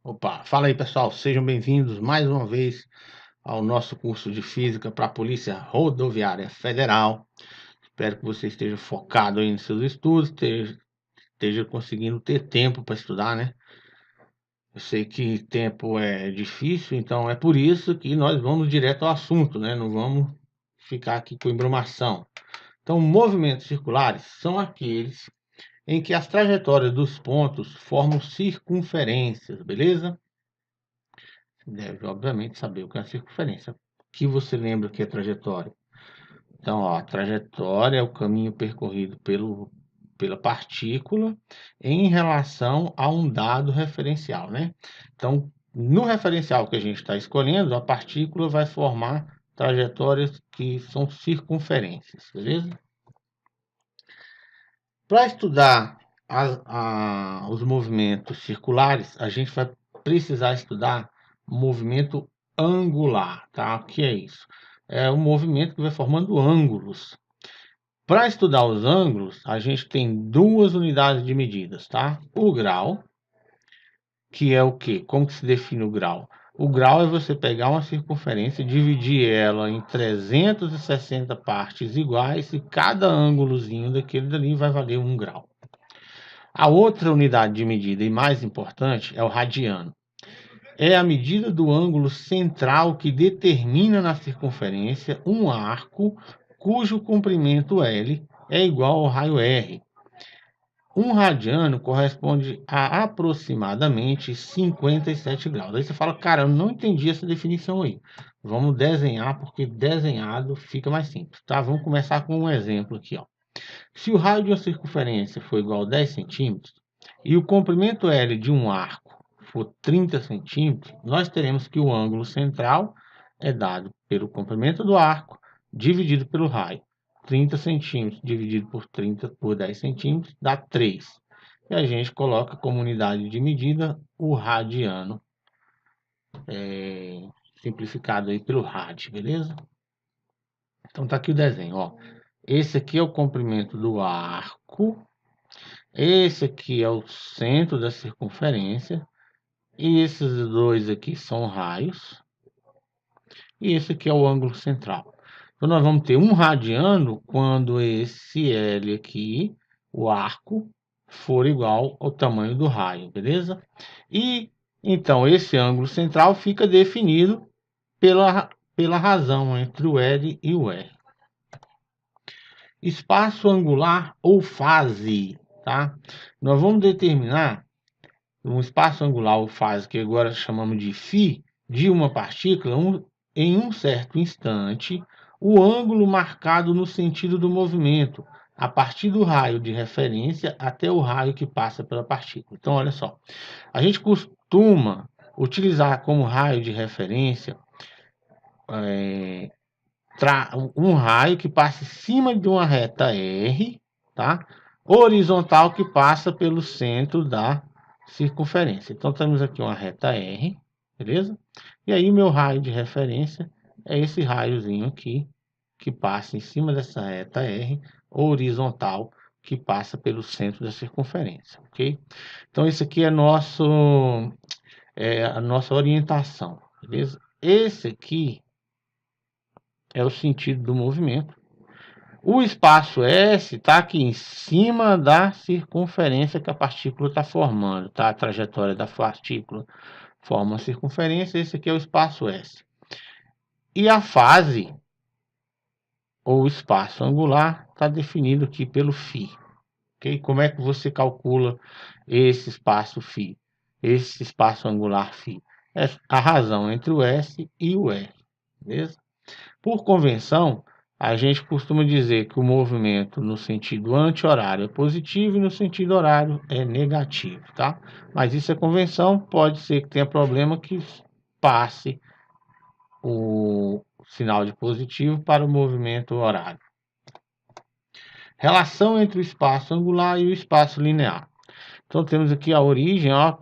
Opa, fala aí pessoal, sejam bem-vindos mais uma vez ao nosso curso de Física para a Polícia Rodoviária Federal. Espero que você esteja focado aí nos seus estudos, esteja conseguindo ter tempo para estudar, né? Eu sei que tempo é difícil, então é por isso que nós vamos direto ao assunto, né? Não vamos ficar aqui com embromação. Então, movimentos circulares são aqueles em que as trajetórias dos pontos formam circunferências, beleza? Deve, obviamente, saber o que é a circunferência. O que você lembra que é trajetória? Então, ó, a trajetória é o caminho percorrido pela partícula em relação a um dado referencial, né? Então, no referencial que a gente está escolhendo, a partícula vai formar trajetórias que são circunferências, beleza? Para estudar os movimentos circulares, a gente vai precisar estudar movimento angular, tá? O que é isso? É um movimento que vai formando ângulos. Para estudar os ângulos, a gente tem duas unidades de medidas, tá? O grau, que é o quê? Como que se define o grau? O grau é você pegar uma circunferência, dividir ela em 360 partes iguais e cada ângulozinho daquele dali vai valer 1 grau. A outra unidade de medida e mais importante é o radiano. É a medida do ângulo central que determina na circunferência um arco cujo comprimento L é igual ao raio R. Um radiano corresponde a aproximadamente 57 graus. Aí você fala, cara, eu não entendi essa definição aí. Vamos desenhar, porque desenhado fica mais simples, tá? Vamos começar com um exemplo aqui, ó. Se o raio de uma circunferência for igual a 10 centímetros e o comprimento L de um arco for 30 centímetros, nós teremos que o ângulo central é dado pelo comprimento do arco dividido pelo raio. 30 centímetros dividido por 30 por 10 centímetros dá 3. E a gente coloca como unidade de medida o radiano, simplificado aí pelo rad, beleza? Então tá aqui o desenho, ó. Esse aqui é o comprimento do arco. Esse aqui é o centro da circunferência. E esses dois aqui são raios. E esse aqui é o ângulo central. Então, nós vamos ter um radiano quando esse L aqui, o arco, for igual ao tamanho do raio, beleza? E, então, esse ângulo central fica definido pela razão entre o L e o R. Espaço angular ou fase, tá? Nós vamos determinar um espaço angular ou fase, que agora chamamos de φ, de uma partícula, em um certo instante, o ângulo marcado no sentido do movimento, a partir do raio de referência até o raio que passa pela partícula. Então, olha só, a gente costuma utilizar como raio de referência um raio que passa em cima de uma reta R, tá? Horizontal que passa pelo centro da circunferência. Então, temos aqui uma reta R, beleza? E aí, meu raio de referência é esse raiozinho aqui, que passa em cima dessa reta R, horizontal, que passa pelo centro da circunferência, ok? Então, esse aqui é a nossa orientação, beleza? Esse aqui é o sentido do movimento. O espaço S está aqui em cima da circunferência que a partícula está formando, tá? A trajetória da partícula forma uma circunferência, esse aqui é o espaço S. E a fase, ou espaço angular, está definido aqui pelo φ. Okay? Como é que você calcula esse espaço φ? Esse espaço angular φ? É a razão entre o S e o R, beleza? Por convenção, a gente costuma dizer que o movimento no sentido anti-horário é positivo e no sentido horário é negativo, tá? Mas isso é convenção, pode ser que tenha problema que passe o sinal de positivo para o movimento horário. Relação entre o espaço angular e o espaço linear. Então, temos aqui a origem, ó,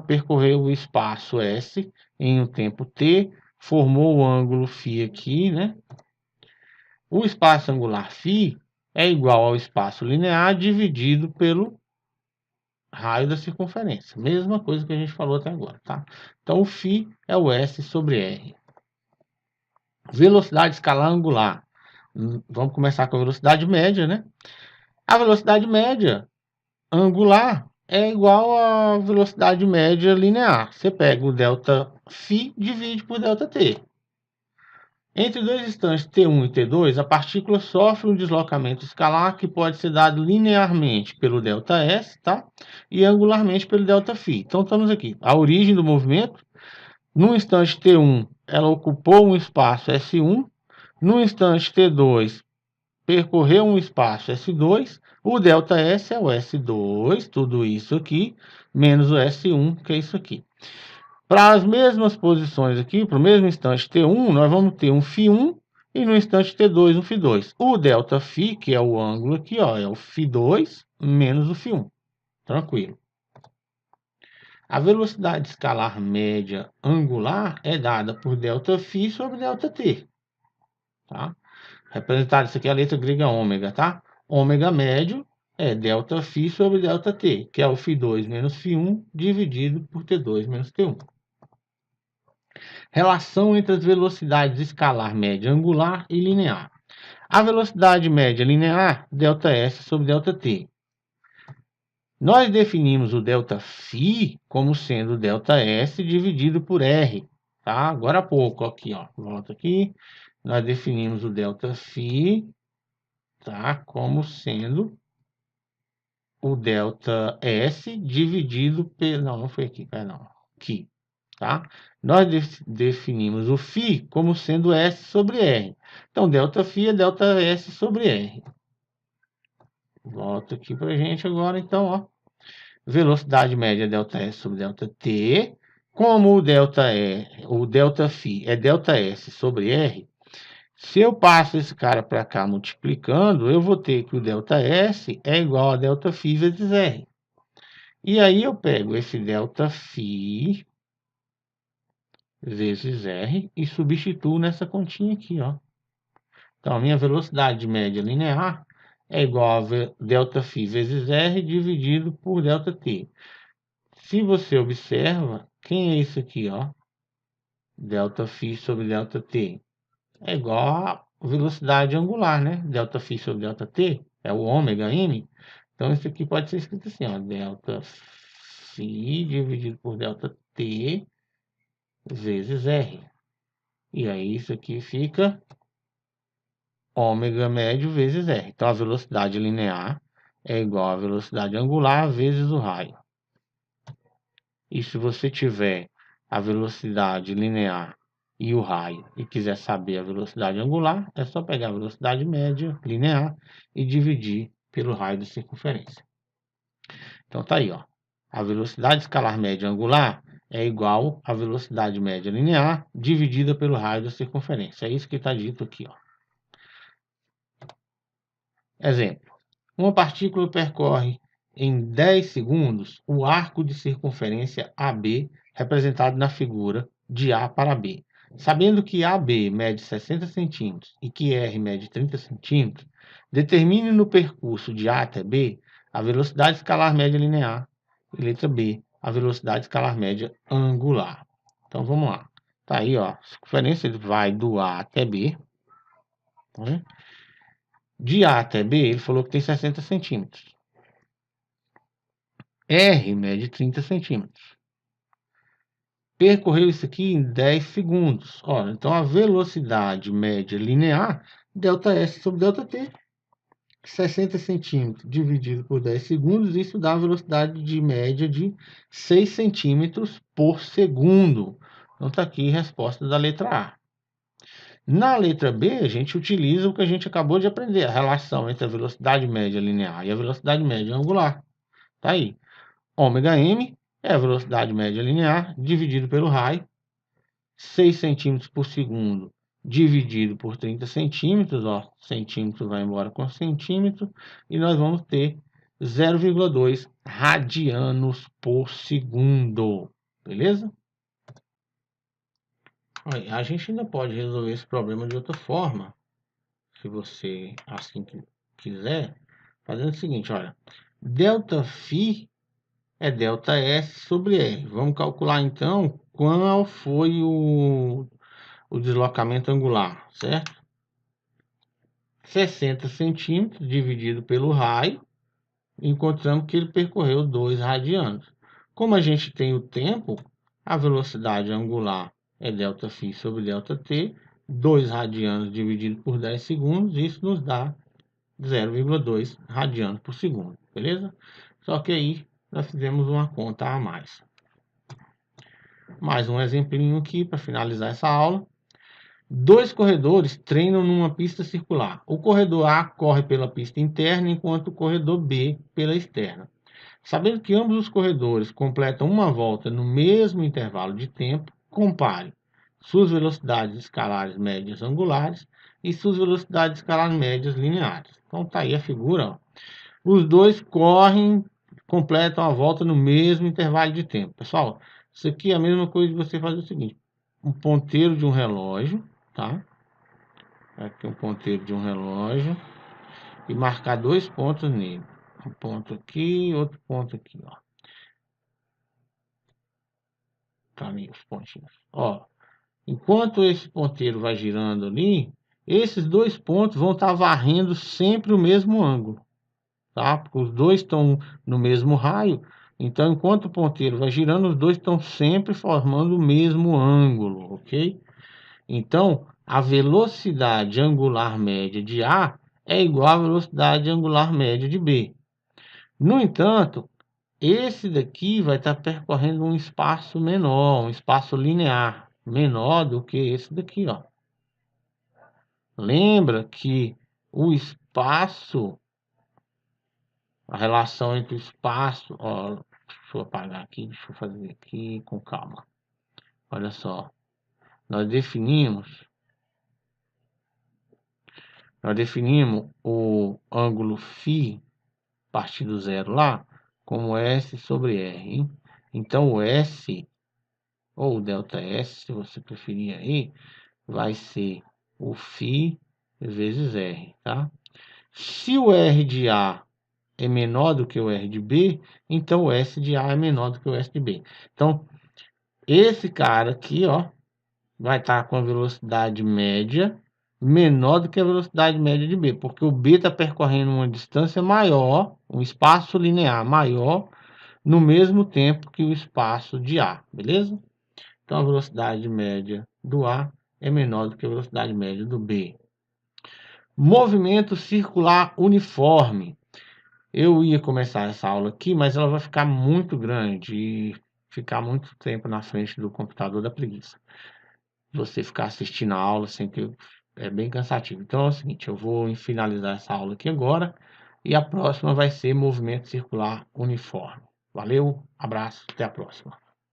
percorreu o espaço S em um tempo t, formou o ângulo φ aqui, né? O espaço angular φ é igual ao espaço linear dividido pelo raio da circunferência. Mesma coisa que a gente falou até agora, tá? Então, o φ é o S sobre R. Velocidade escalar angular. Vamos começar com a velocidade média, né? A velocidade média angular é igual à velocidade média linear. Você pega o ΔΦ, divide por ΔT. Entre dois instantes T1 e T2, a partícula sofre um deslocamento escalar que pode ser dado linearmente pelo ΔS, tá? E angularmente pelo ΔΦ. Então, estamos aqui. A origem do movimento, no instante T1, ela ocupou um espaço S1. No instante T2, percorreu um espaço S2. O ΔS é o S2, tudo isso aqui, menos o S1, que é isso aqui. Para as mesmas posições aqui, para o mesmo instante T1, nós vamos ter um φ1 e no instante T2 um φ2. O ΔΦ, que é o ângulo aqui, ó, é o φ2 menos o φ1. Tranquilo. A velocidade escalar média angular é dada por ΔΦ sobre ΔT. Tá? Representado, isso aqui é a letra grega ômega, tá? Ômega médio é ΔΦ sobre ΔT, que é o φ2 menos φ1 dividido por T2 menos T1. Relação entre as velocidades escalar média angular e linear. A velocidade média linear, ΔS sobre ΔT. Nós definimos o ΔΦ como sendo ΔS dividido por R. Tá? Agora há pouco, aqui, ó, volta aqui. Nós definimos o ΔΦ, tá, como sendo o ΔS dividido pelo... Não foi aqui, perdão. Aqui. Tá? Nós definimos o φ como sendo S sobre R. Então, ΔΦ é ΔS sobre R. Volta aqui para a gente agora, então, ó. Velocidade média ΔS sobre ΔT. Como o ΔΦ é ΔS sobre R, se eu passo esse cara para cá multiplicando, eu vou ter que o ΔS é igual a ΔΦ vezes R. E aí eu pego esse ΔΦ vezes R e substituo nessa continha aqui, ó. Então, a minha velocidade média linear é igual a ΔΦ vezes R dividido por ΔT. Se você observa, quem é isso aqui, ó? ΔΦ sobre ΔT. É igual a velocidade angular, né? ΔΦ sobre ΔT é o ômega m. Então, isso aqui pode ser escrito assim, ó. ΔΦ dividido por ΔT vezes R. E aí, isso aqui fica ômega médio vezes R. Então, a velocidade linear é igual à velocidade angular vezes o raio. E se você tiver a velocidade linear e o raio e quiser saber a velocidade angular, é só pegar a velocidade média linear e dividir pelo raio de circunferência. Então, tá aí, ó. A velocidade escalar média angular é igual à velocidade média linear dividida pelo raio da circunferência. É isso que está dito aqui, ó. Exemplo. Uma partícula percorre em 10 segundos o arco de circunferência AB, representado na figura de A para B. Sabendo que AB mede 60 centímetros e que R mede 30 centímetros, determine no percurso de A até B a velocidade escalar média linear e letra B, a velocidade escalar média angular. Então, vamos lá. Tá aí, ó, a circunferência vai do A até B, né? De A até B, ele falou que tem 60 centímetros. R mede 30 centímetros. Percorreu isso aqui em 10 segundos. Ora, então a velocidade média linear, ΔS sobre ΔT, 60 centímetros dividido por 10 segundos, isso dá a velocidade de média de 6 centímetros por segundo. Então está aqui a resposta da letra A. Na letra B, a gente utiliza o que a gente acabou de aprender, a relação entre a velocidade média linear e a velocidade média angular. Tá aí. Ômega m é a velocidade média linear dividido pelo raio. 6 centímetros por segundo dividido por 30 centímetros. Ó, centímetro vai embora com centímetro. E nós vamos ter 0,2 radianos por segundo. Beleza? A gente ainda pode resolver esse problema de outra forma, se você assim quiser, fazendo o seguinte, olha, ΔΦ é ΔS sobre R. Vamos calcular então qual foi o deslocamento angular, certo? 60 centímetros dividido pelo raio, encontramos que ele percorreu 2 radianos. Como a gente tem o tempo, a velocidade angular é ΔΦ sobre ΔT, 2 radianos dividido por 10 segundos, isso nos dá 0,2 radianos por segundo, beleza? Só que aí nós fizemos uma conta a mais. Mais um exemplinho aqui para finalizar essa aula. Dois corredores treinam numa pista circular. O corredor A corre pela pista interna, enquanto o corredor B pela externa. Sabendo que ambos os corredores completam uma volta no mesmo intervalo de tempo, compare suas velocidades escalares médias angulares e suas velocidades escalares médias lineares. Então tá aí a figura, ó. Os dois correm, completam a volta no mesmo intervalo de tempo. Pessoal, isso aqui é a mesma coisa de você fazer o seguinte: um ponteiro de um relógio, tá? Aqui um ponteiro de um relógio e marcar 2 pontos nele. Um ponto aqui e outro ponto aqui, ó. Tá ali os pontinhos. Ó, enquanto esse ponteiro vai girando ali, esses 2 pontos vão estar varrendo sempre o mesmo ângulo, tá? Porque os dois estão no mesmo raio, então enquanto o ponteiro vai girando, os dois estão sempre formando o mesmo ângulo, ok? Então, a velocidade angular média de A é igual à velocidade angular média de B. No entanto, esse daqui vai estar percorrendo um espaço menor, um espaço linear, menor do que esse daqui, ó. Lembra que o espaço, a relação entre o espaço, ó, deixa eu apagar aqui, deixa eu fazer aqui com calma. Olha só, nós definimos o ângulo φ, a partir do zero lá, como S sobre R, hein? Então, o S, ou ΔS, se você preferir aí, vai ser o φ vezes R, tá? Se o R de A é menor do que o R de B, então o S de A é menor do que o S de B. Então, esse cara aqui, ó, vai estar com a velocidade média menor do que a velocidade média de B, porque o B está percorrendo uma distância maior, um espaço linear maior, no mesmo tempo que o espaço de A, beleza? Então, a velocidade média do A é menor do que a velocidade média do B. Movimento circular uniforme. Eu ia começar essa aula aqui, mas ela vai ficar muito grande e ficar muito tempo na frente do computador da preguiça. Você ficar assistindo a aula sem ter... é bem cansativo. Então é o seguinte, eu vou finalizar essa aula aqui agora e a próxima vai ser movimento circular uniforme. Valeu, abraço, até a próxima.